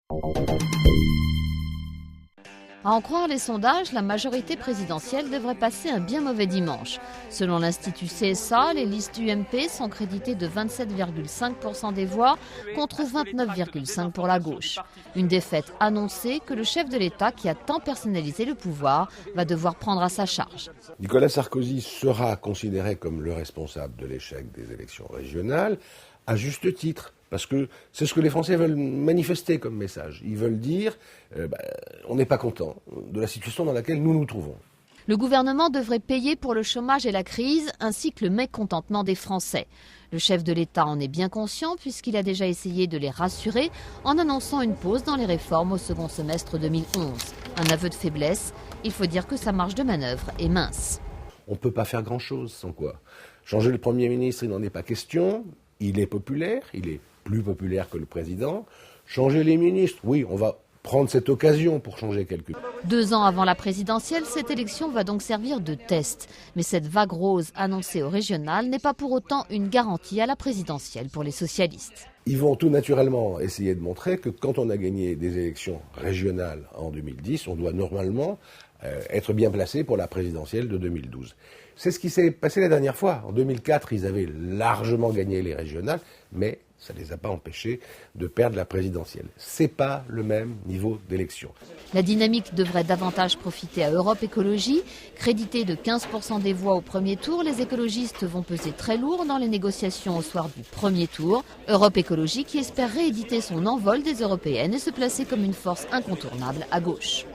À en croire les sondages, la majorité présidentielle devrait passer un bien mauvais dimanche. Selon l'Institut CSA, les listes UMP sont créditées de 27,5% des voix contre 29,5% pour la gauche. Une défaite annoncée que le chef de l'État, qui a tant personnalisé le pouvoir, va devoir prendre à sa charge. Nicolas Sarkozy sera considéré comme le responsable de l'échec des élections régionales, à juste titre. Parce que c'est ce que les Français veulent manifester comme message. Ils veulent dire on n'est pas content de la situation dans laquelle nous nous trouvons. Le gouvernement devrait payer pour le chômage et la crise, ainsi que le mécontentement des Français. Le chef de l'État en est bien conscient puisqu'il a déjà essayé de les rassurer en annonçant une pause dans les réformes au second semestre 2011. Un aveu de faiblesse, il faut dire que sa marge de manœuvre est mince. On ne peut pas faire grand-chose sans quoi. Changer le Premier ministre, il n'en est pas question. Il est populaire, il est plus populaire que le président. Changer les ministres, oui, on va prendre cette occasion pour changer quelques... 2 ans avant la présidentielle, cette élection va donc servir de test. Mais cette vague rose annoncée au régional n'est pas pour autant une garantie à la présidentielle pour les socialistes. Ils vont tout naturellement essayer de montrer que quand on a gagné des élections régionales en 2010, on doit normalement être bien placé pour la présidentielle de 2012. C'est ce qui s'est passé la dernière fois. En 2004, ils avaient largement gagné les régionales, mais ça ne les a pas empêchés de perdre la présidentielle. C'est pas le même niveau d'élection. La dynamique devrait davantage profiter à Europe Écologie. Crédité de 15% des voix au premier tour, les écologistes vont peser très lourd dans les négociations au soir du premier tour. Europe Écologie qui espère rééditer son envol des européennes et se placer comme une force incontournable à gauche.